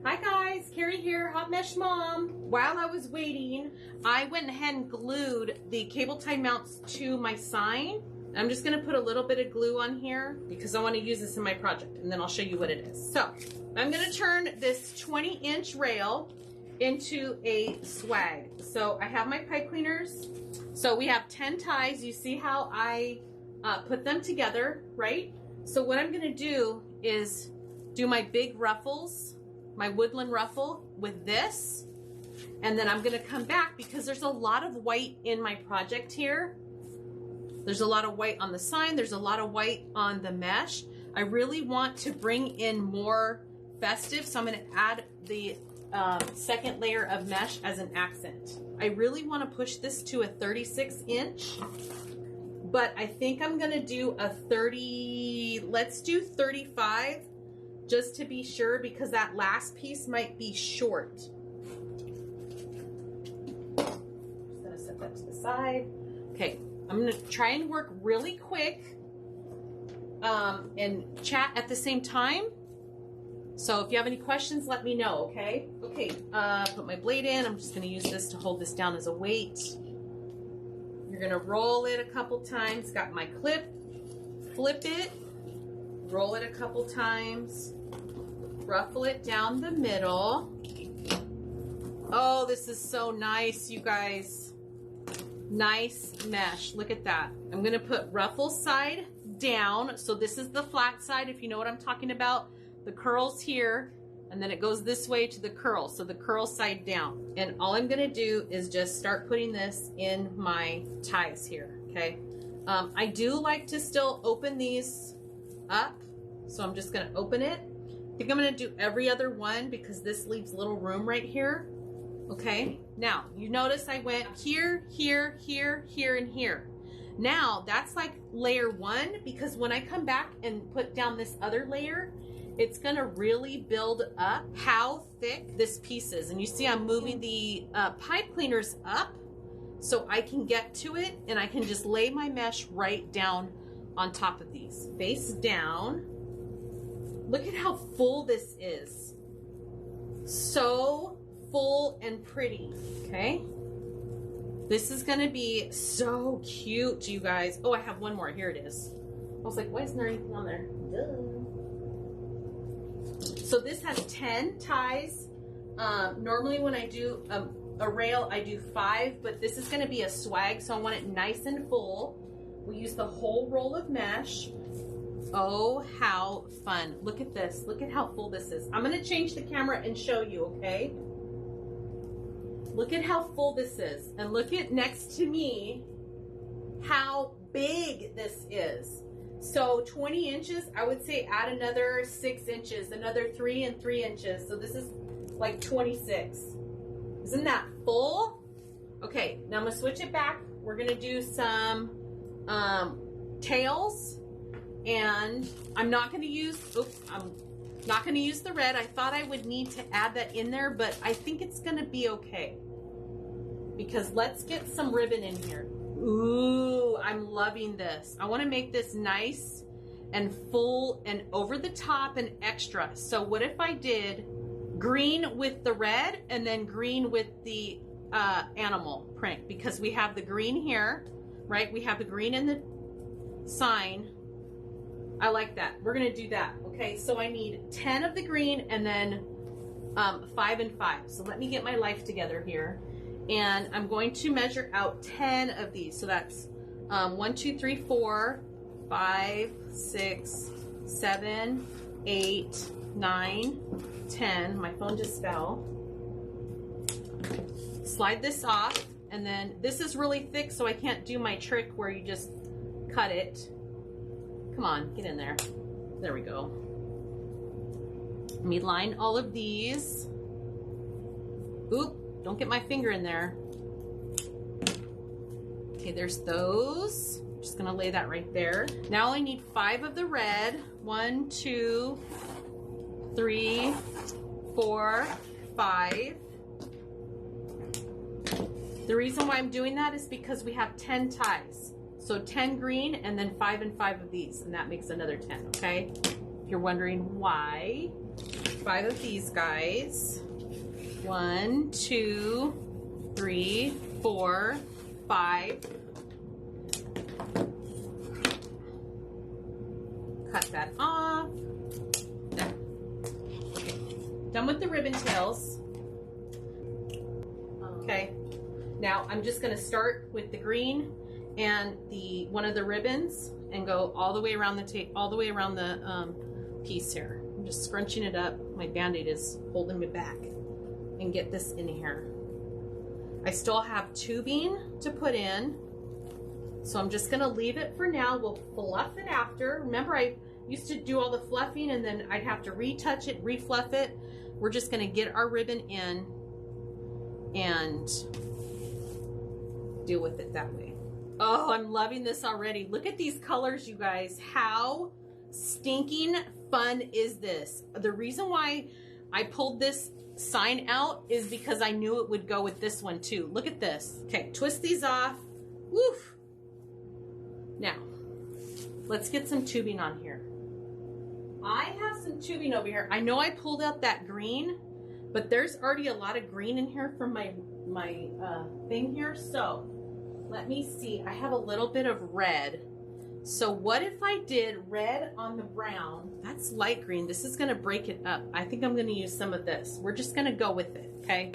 Hi guys, Carrie here, Hot Mesh Mom. While I was waiting, I went ahead and glued the cable tie mounts to my sign. I'm just gonna put a little bit of glue on here because I wanna use this in my project and then I'll show you what it is. So, I'm gonna turn this 20-inch rail into a swag. So I have my pipe cleaners. So we have 10 ties. You see how I put them together, right? So what I'm gonna do is do my big ruffles, my woodland ruffle with this, and then I'm gonna come back because there's a lot of white in my project here. There's a lot of white on the sign, there's a lot of white on the mesh. I really want to bring in more festive, so I'm gonna add the second layer of mesh as an accent. I really wanna push this to a 36 inch, but I think I'm gonna do a 30, let's do 35, just to be sure, because that last piece might be short. Just gonna set that to the side. Okay, I'm gonna try and work really quick and chat at the same time. So if you have any questions, let me know, okay? Okay, put my blade in. I'm just gonna use this to hold this down as a weight. You're gonna roll it a couple times. Got my clip, flip it, roll it a couple times, ruffle it down the middle. Oh, this is so nice, you guys. Nice mesh, look at that. I'm gonna put ruffle side down. So this is the flat side, if you know what I'm talking about. The curls here, and then it goes this way to the curl. So the curl side down. And all I'm gonna do is just start putting this in my ties here, okay? I do like to still open these up. So I'm just gonna open it. I think I'm gonna do every other one because this leaves little room right here. Okay, now you notice I went here, here, here, here, and here. Now that's like layer one, because when I come back and put down this other layer, it's gonna really build up how thick this piece is. And you see I'm moving the pipe cleaners up so I can get to it and I can just lay my mesh right down on top of these. Face down. Look at how full this is. So full and pretty, okay? This is gonna be so cute, you guys. Oh, I have one more, here it is. I was like, why isn't there anything on there? Duh. So this has 10 ties. Normally when I do a rail, I do 5, but this is gonna be a swag, so I want it nice and full. We use the whole roll of mesh. Oh, how fun. Look at this. Look at how full this is. I'm gonna change the camera and show you, okay? Look at how full this is. And look at next to me how big this is. So 20 inches, I would say add another 6 inches, another 3 and 3 inches. So this is like 26. Isn't that full? Okay, now I'm gonna switch it back. We're gonna do some tails, and I'm not gonna use the red. I thought I would need to add that in there, but I think it's gonna be okay. Because let's get some ribbon in here. Ooh, I'm loving this. I want to make this nice and full and over the top and extra. So what if I did green with the red and then green with the animal print? Because we have the green here, right? We have the green in the sign. I like that. We're going to do that. Okay, so I need 10 of the green and then 5 and 5. So let me get my life together here. And I'm going to measure out 10 of these. So that's 1, 2, 3, 4, 5, 6, 7, 8, 9, 10. My phone just fell. Slide this off. And then this is really thick, so I can't do my trick where you just cut it. Come on, get in there. There we go. Let me line all of these. Oop. Don't get my finger in there. Okay, there's those. I'm just gonna lay that right there. Now I need 5 of the red. 1, 2, 3, 4, 5. The reason why I'm doing that is because we have 10 ties. So 10 green and then 5 and 5 of these, and that makes another 10, okay? If you're wondering why. 5 of these guys. 1, 2, 3, 4, 5. Cut that off. There. Okay. Done with the ribbon tails. Okay. Now I'm just going to start with the green and the one of the ribbons and go all the way around the piece here. I'm just scrunching it up. My band-aid is holding me back. And get this in here. I still have tubing to put in, so I'm just gonna leave it for now. We'll fluff it after. Remember, I used to do all the fluffing and then I'd have to retouch it, refluff it. We're just gonna get our ribbon in and deal with it that way. Oh, I'm loving this already. Look at these colors, you guys. How stinking fun is this? The reason why I pulled this sign out is because I knew it would go with this one too. Look at this. Okay, twist these off. Woof. Now, let's get some tubing on here. I have some tubing over here. I know I pulled out that green, but there's already a lot of green in here from my thing here. So let me see. I have a little bit of red. So what if I did red on the brown? That's light green. This is going to break it up. I think I'm going to use some of this. We're just going to go with it, okay?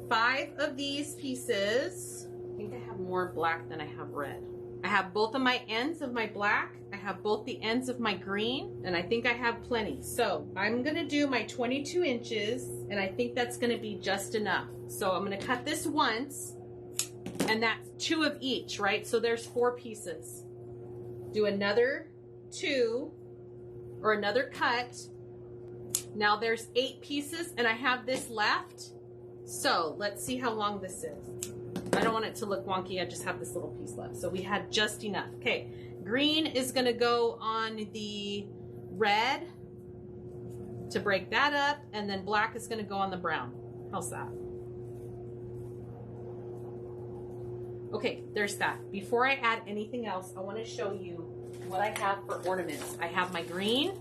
5 of these pieces. I think I have more black than I have red. I have both of my ends of my black. I have both the ends of my green, and I think I have plenty. So I'm going to do my 22 inches, and I think that's going to be just enough. So I'm going to cut this once, and that's 2 of each, right? So there's 4 pieces. Do another 2 or another cut. Now there's 8 pieces and I have this left. So let's see how long this is. I don't want it to look wonky. I just have this little piece left. So we had just enough. Okay, green is going to go on the red to break that up, and then black is going to go on the brown. How's that? Okay, there's that. Before I add anything else, I want to show you what I have for ornaments. I have my green,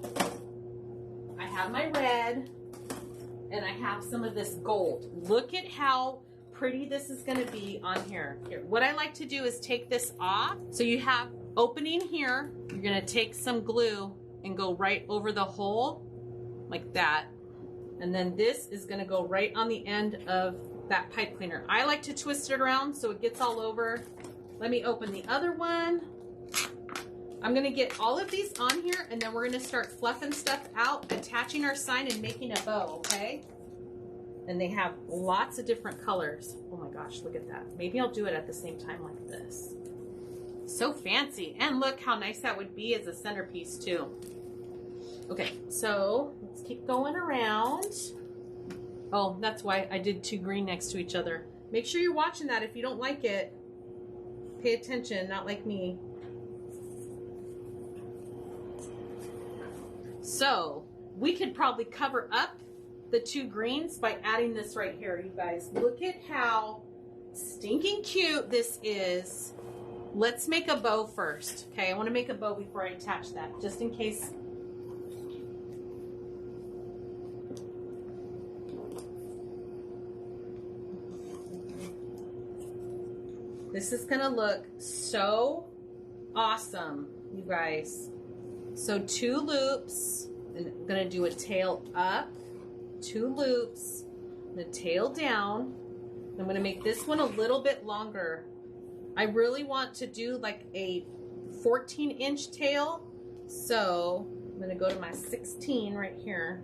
I have my red, and I have some of this gold. Look at how pretty this is going to be on here. Here, what I like to do is take this off. So you have opening here. You're going to take some glue and go right over the hole like that. And then this is going to go right on the end of that pipe cleaner. I like to twist it around so it gets all over. Let me open the other one. I'm gonna get all of these on here, and then we're gonna start fluffing stuff out, attaching our sign and making a bow, okay? And they have lots of different colors. Oh my gosh, look at that. Maybe I'll do it at the same time like this. So fancy. And look how nice that would be as a centerpiece too. Okay, so let's keep going around. Oh, that's why I did 2 green next to each other. Make sure you're watching that. If you don't like it, pay attention, not like me. So we could probably cover up the 2 greens by adding this right here, you guys. Look at how stinking cute this is. Let's make a bow first. Okay, I want to make a bow before I attach that, just in case. This is gonna look so awesome, you guys. So 2 loops, and I'm gonna do a tail up, 2 loops, and a tail down. I'm gonna make this one a little bit longer. I really want to do like a 14-inch tail, so I'm gonna go to my 16 right here.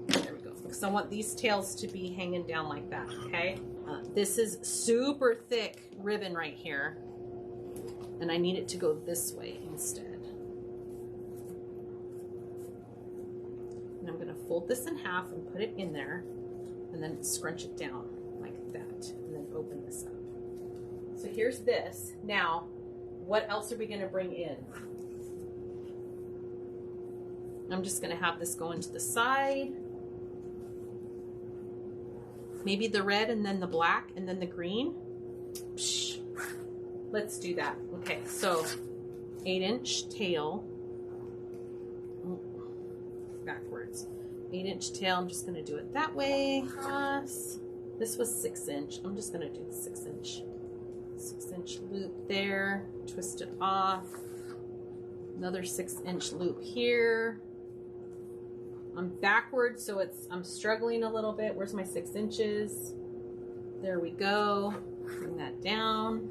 There we go, because I want these tails to be hanging down like that, okay? This is super thick ribbon right here, and I need it to go this way instead. And I'm gonna fold this in half and put it in there, and then scrunch it down like that, and then open this up. So here's this. Now, what else are we gonna bring in? I'm just gonna have this go into the side. Maybe the red and then the black and then the green. Psh, let's do that. Okay, so 8-inch tail. Backwards. 8-inch tail. I'm just going to do it that way across. This was 6-inch. I'm just going to do the 6-inch. 6-inch loop there. Twist it off. Another 6-inch loop here. I'm backwards, so I'm struggling a little bit. Where's my 6 inches? There we go. Bring that down.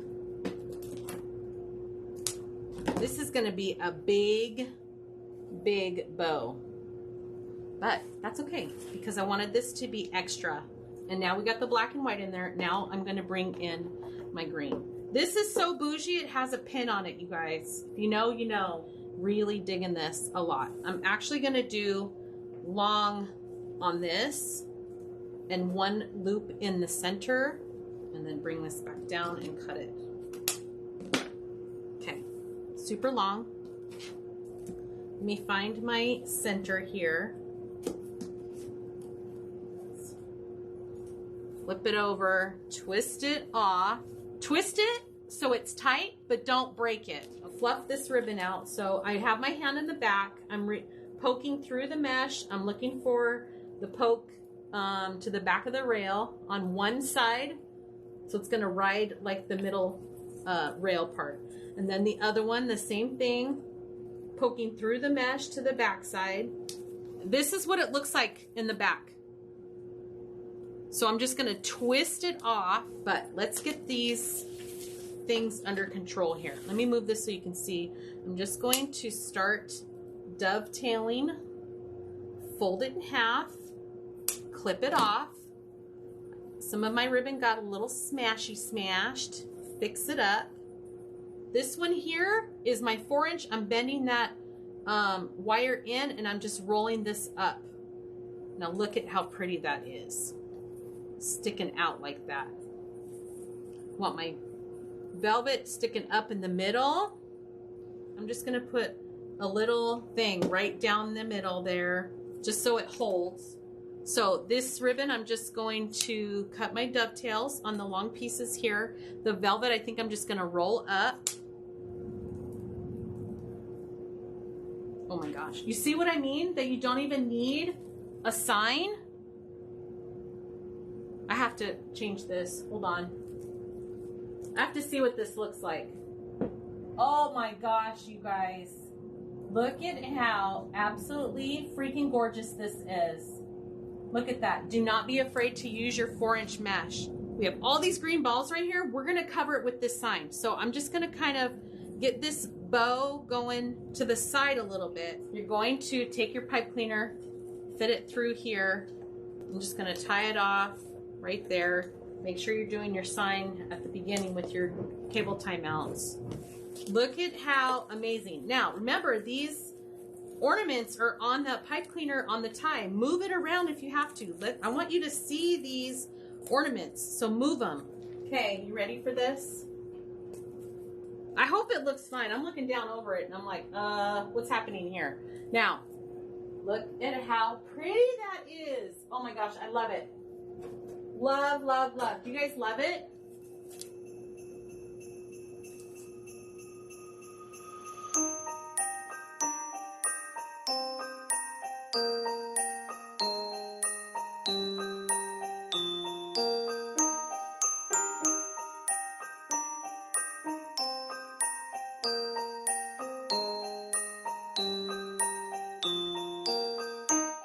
This is going to be a big, big bow. But that's okay because I wanted this to be extra. And now we got the black and white in there. Now I'm going to bring in my green. This is so bougie. It has a pin on it, you guys. If you know, you know. Really digging this a lot. I'm actually going to do long on this and one loop in the center and then bring this back down and cut it. Okay, super long. Let me find my center here. Flip it over, twist it off. Twist it so it's tight, but don't break it. I'll fluff this ribbon out. So I have my hand in the back. I'm poking through the mesh. I'm looking for the poke to the back of the rail on one side. So it's gonna ride like the middle rail part. And then the other one, the same thing, poking through the mesh to the back side. This is what it looks like in the back. So I'm just gonna twist it off, but let's get these things under control here. Let me move this so you can see. I'm just going to start dovetailing, fold it in half, clip it off. Some of my ribbon got a little smashed, fix it up. This one here is my 4-inch. I'm bending that wire in and I'm just rolling this up. Now look at how pretty that is. Sticking out like that. Want my velvet sticking up in the middle. I'm just gonna put a little thing right down the middle there, just so it holds. So this ribbon, I'm just going to cut my dovetails on the long pieces here. The velvet, I think I'm just gonna roll up. Oh my gosh. You see what I mean? That you don't even need a sign? I have to change this. Hold on. I have to see what this looks like. Oh my gosh, you guys. Look at how absolutely freaking gorgeous this is. Look at that. Do not be afraid to use your 4-inch mesh. We have all these green balls right here. We're gonna cover it with this sign. So I'm just gonna kind of get this bow going to the side a little bit. You're going to take your pipe cleaner, fit it through here. I'm just gonna tie it off right there. Make sure you're doing your sign at the beginning with your cable tie mounts. Look at how amazing. Now, remember, these ornaments are on the pipe cleaner on the tie. Move it around if you have to. I want you to see these ornaments, so move them. Okay, you ready for this? I hope it looks fine. I'm looking down over it and I'm like, what's happening here? Now, look at how pretty that is. Oh my gosh, I love it. Love, love, love. Do you guys love it?